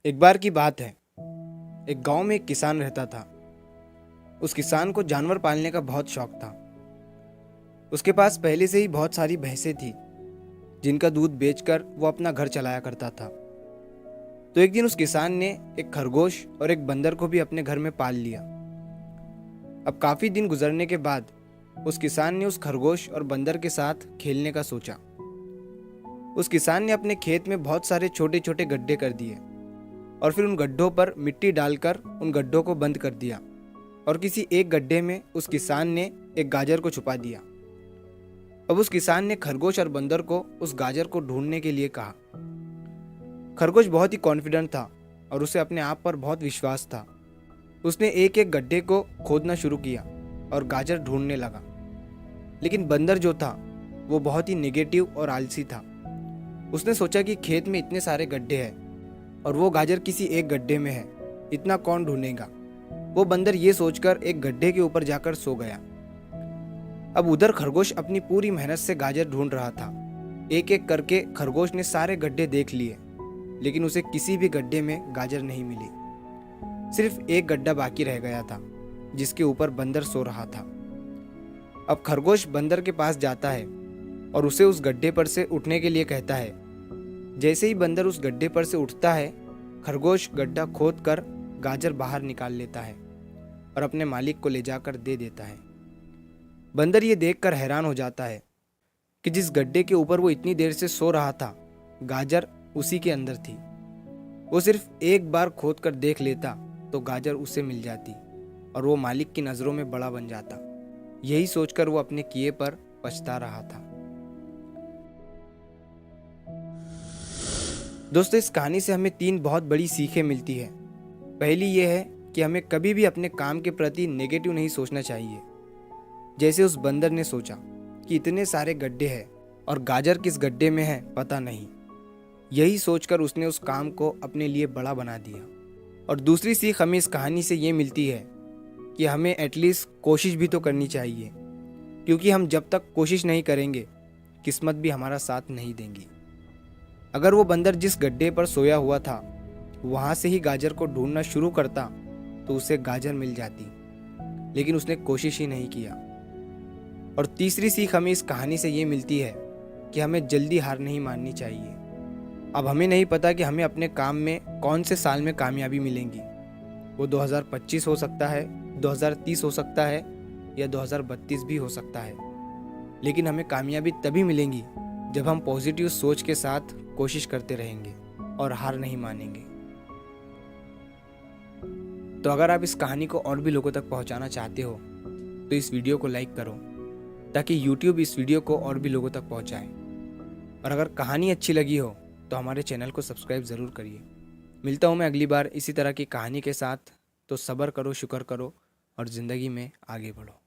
एक बार की बात है। एक गांव में एक किसान रहता था। उस किसान को जानवर पालने का बहुत शौक था। उसके पास पहले से ही बहुत सारी भैंसें थी जिनका दूध बेचकर वो अपना घर चलाया करता था। तो एक दिन उस किसान ने एक खरगोश और एक बंदर को भी अपने घर में पाल लिया। अब काफी दिन गुजरने के बाद उस किसान ने उस खरगोश और बंदर के साथ खेलने का सोचा। उस किसान ने अपने खेत में बहुत सारे छोटे छोटे गड्ढे कर दिए और फिर उन गड्ढों पर मिट्टी डालकर उन गड्ढों को बंद कर दिया और किसी एक गड्ढे में उस किसान ने एक गाजर को छुपा दिया। अब उस किसान ने खरगोश और बंदर को उस गाजर को ढूंढने के लिए कहा। खरगोश बहुत ही कॉन्फिडेंट था और उसे अपने आप पर बहुत विश्वास था। उसने एक एक गड्ढे को खोदना शुरू किया और गाजर ढूंढने लगा। लेकिन बंदर जो था वो बहुत ही नेगेटिव और आलसी था। उसने सोचा कि खेत में इतने सारे गड्ढे हैं और वो गाजर किसी एक गड्ढे में है, इतना कौन ढूंढेगा। वो बंदर ये सोचकर एक गड्ढे के ऊपर जाकर सो गया। अब उधर खरगोश अपनी पूरी मेहनत से गाजर ढूंढ रहा था। एक एक करके खरगोश ने सारे गड्ढे देख लिए, लेकिन उसे किसी भी गड्ढे में गाजर नहीं मिली। सिर्फ एक गड्ढा बाकी रह गया था जिसके ऊपर बंदर सो रहा था। अब खरगोश बंदर के पास जाता है और उसे उस गड्ढे पर से उठने के लिए कहता है। जैसे ही बंदर उस गड्ढे पर से उठता है, खरगोश गड्ढा खोद कर गाजर बाहर निकाल लेता है और अपने मालिक को ले जाकर दे देता है। बंदर ये देखकर हैरान हो जाता है कि जिस गड्ढे के ऊपर वो इतनी देर से सो रहा था, गाजर उसी के अंदर थी। वो सिर्फ एक बार खोद कर देख लेता तो गाजर उसे मिल जाती और वो मालिक की नज़रों में बड़ा बन जाता। यही सोचकर वो अपने किए पर पछता रहा था। दोस्तों, इस कहानी से हमें 3 बहुत बड़ी सीखें मिलती है। पहली ये है कि हमें कभी भी अपने काम के प्रति नेगेटिव नहीं सोचना चाहिए। जैसे उस बंदर ने सोचा कि इतने सारे गड्ढे हैं और गाजर किस गड्ढे में है पता नहीं। यही सोचकर उसने उस काम को अपने लिए बड़ा बना दिया। और दूसरी सीख हमें इस कहानी से ये मिलती है कि हमें एटलीस्ट कोशिश भी तो करनी चाहिए, क्योंकि हम जब तक कोशिश नहीं करेंगे किस्मत भी हमारा साथ नहीं देंगी। अगर वो बंदर जिस गड्ढे पर सोया हुआ था वहां से ही गाजर को ढूंढना शुरू करता तो उसे गाजर मिल जाती, लेकिन उसने कोशिश ही नहीं किया। और तीसरी सीख हमें इस कहानी से ये मिलती है कि हमें जल्दी हार नहीं माननी चाहिए। अब हमें नहीं पता कि हमें अपने काम में कौन से साल में कामयाबी मिलेंगी। वो 2025 हो सकता है, 2030 हो सकता है या 2032 भी हो सकता है, लेकिन हमें कामयाबी तभी मिलेंगी जब हम पॉजिटिव सोच के साथ कोशिश करते रहेंगे और हार नहीं मानेंगे। तो अगर आप इस कहानी को और भी लोगों तक पहुंचाना चाहते हो तो इस वीडियो को लाइक करो ताकि YouTube इस वीडियो को और भी लोगों तक पहुंचाए। और अगर कहानी अच्छी लगी हो तो हमारे चैनल को सब्सक्राइब ज़रूर करिए। मिलता हूं मैं अगली बार इसी तरह की कहानी के साथ। तो सब्र करो, शुक्र करो और ज़िंदगी में आगे बढ़ो।